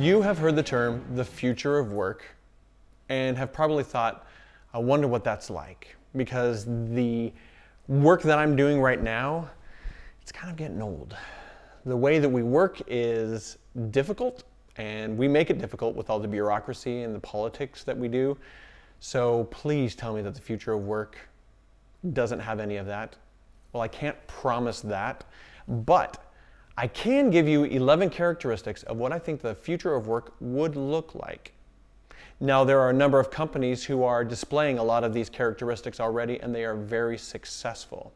You have heard the term the future of work and have probably thought, I wonder what that's like, because the work that I'm doing right now, it's kind of getting old. The way that we work is difficult, and we make it difficult with all the bureaucracy and the politics that we do. So please tell me that the future of work doesn't have any of that. Well, I can't promise that, but I can give you 11 characteristics of what I think the future of work would look like. Now, there are a number of companies who are displaying a lot of these characteristics already, and they are very successful.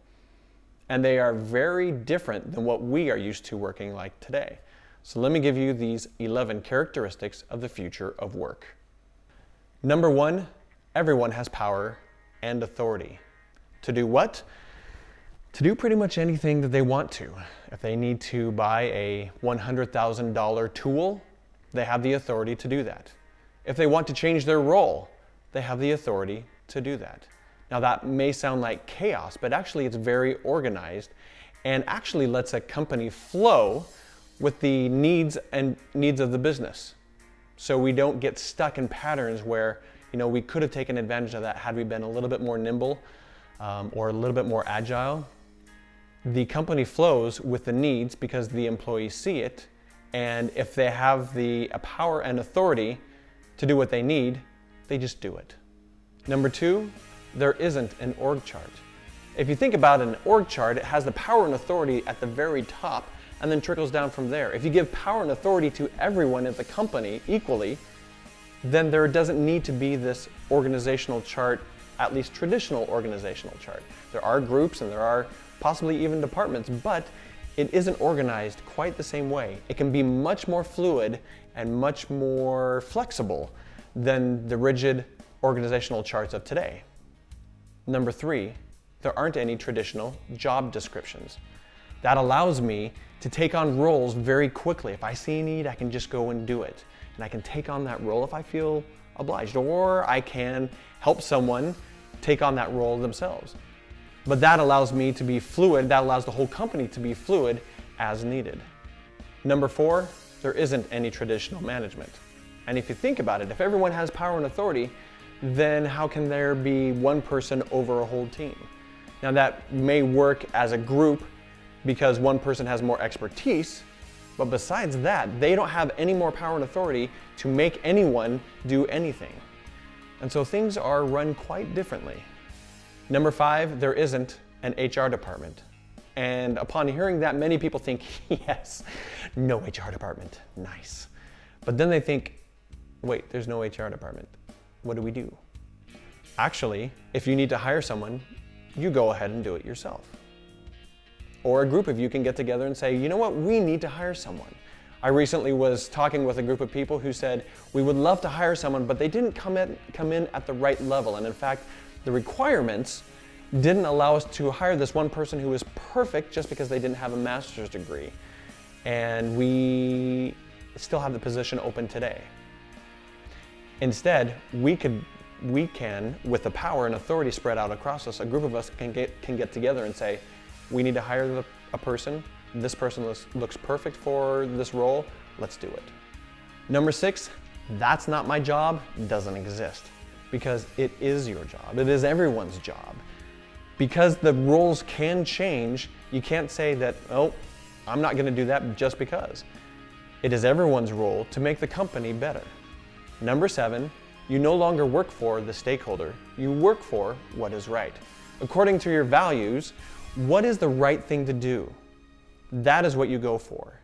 And they are very different than what we are used to working like today. So let me give you these 11 characteristics of the future of work. Number 1, everyone has power and authority. To do what? To do pretty much anything that they want to. If they need to buy a $100,000 tool, they have the authority to do that. If they want to change their role, they have the authority to do that. Now that may sound like chaos, but actually it's very organized and actually lets a company flow with the needs of the business. So we don't get stuck in patterns where, we could have taken advantage of that had we been a little bit more nimble or a little bit more agile. The company flows with the needs because the employees see it, and if they have the power and authority to do what they need, they just do it. Number 2, there isn't an org chart. If you think about an org chart, it has the power and authority at the very top and then trickles down from there. If you give power and authority to everyone at the company equally, then there doesn't need to be this organizational chart, at least traditional organizational chart. There are groups and there are possibly even departments, but it isn't organized quite the same way. It can be much more fluid and much more flexible than the rigid organizational charts of today. Number 3, there aren't any traditional job descriptions. That allows me to take on roles very quickly. If I see a need, I can just go and do it. And I can take on that role if I feel obliged, or I can help someone take on that role themselves. But that allows me to be fluid, that allows the whole company to be fluid as needed. Number 4, there isn't any traditional management. And if you think about it, if everyone has power and authority, then how can there be one person over a whole team? Now that may work as a group because one person has more expertise, but besides that, they don't have any more power and authority to make anyone do anything. And so things are run quite differently. Number 5, there isn't an HR department. And upon hearing that, many people think, yes, no HR department, nice. But then they think, wait, there's no HR department. What do we do? Actually, if you need to hire someone, you go ahead and do it yourself. Or a group of you can get together and say, you know what, we need to hire someone. I recently was talking with a group of people who said, we would love to hire someone, but they didn't come in at the right level. And in fact, the requirements didn't allow us to hire this one person who was perfect just because they didn't have a master's degree. And we still have the position open today. Instead, we can, with the power and authority spread out across us, a group of us can get together and say, we need to hire a person. This person looks perfect for this role. Let's do it. Number 6, that's not my job, doesn't exist. Because it is your job. It is everyone's job. Because the roles can change, you can't say that, oh, I'm not going to do that just because. It is everyone's role to make the company better. Number 7, you no longer work for the stakeholder. You work for what is right. According to your values, what is the right thing to do? That is what you go for.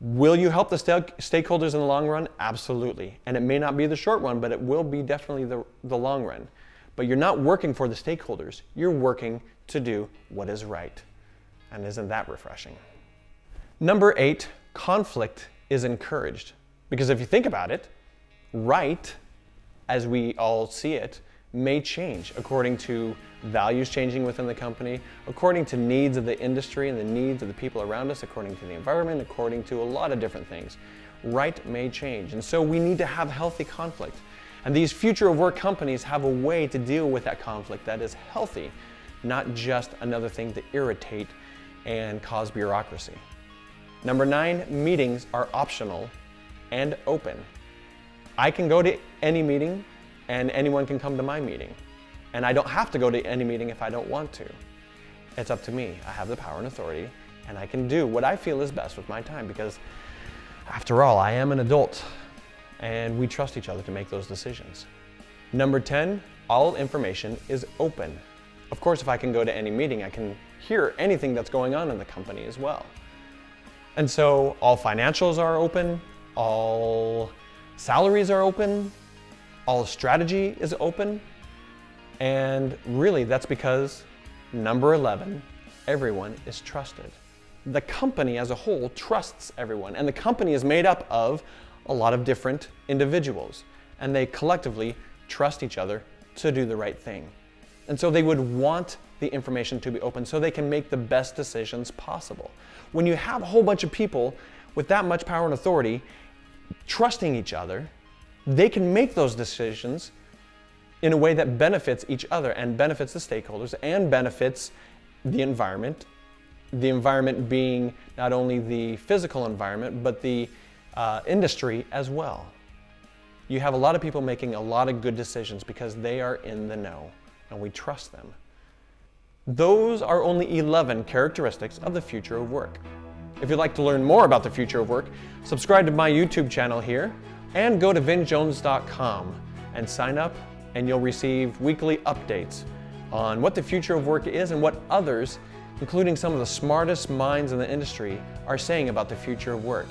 Will you help the stakeholders in the long run? Absolutely. And it may not be the short run, but it will be definitely the long run. But you're not working for the stakeholders. You're working to do what is right. And isn't that refreshing? Number 8, conflict is encouraged. Because if you think about it, right, as we all see it, may change according to values changing within the company, according to needs of the industry and the needs of the people around us, according to the environment, according to a lot of different things. Right may change, and so we need to have healthy conflict. And these future of work companies have a way to deal with that conflict that is healthy, not just another thing to irritate and cause bureaucracy. Number 9, meetings are optional and open. I can go to any meeting and anyone can come to my meeting. And I don't have to go to any meeting if I don't want to. It's up to me. I have the power and authority, and I can do what I feel is best with my time because, after all, I am an adult and we trust each other to make those decisions. Number 10, all information is open. Of course, if I can go to any meeting, I can hear anything that's going on in the company as well. And so all financials are open, all salaries are open, all strategy is open, and really that's because number 11, everyone is trusted. The company as a whole trusts everyone, and the company is made up of a lot of different individuals, and they collectively trust each other to do the right thing. And so they would want the information to be open so they can make the best decisions possible. When you have a whole bunch of people with that much power and authority trusting each other, they can make those decisions in a way that benefits each other and benefits the stakeholders and benefits the environment being not only the physical environment, but the industry as well. You have a lot of people making a lot of good decisions because they are in the know and we trust them. Those are only 11 characteristics of the future of work. If you'd like to learn more about the future of work, subscribe to my YouTube channel here and go to vinJones.com and sign up, and you'll receive weekly updates on what the future of work is and what others, including some of the smartest minds in the industry, are saying about the future of work.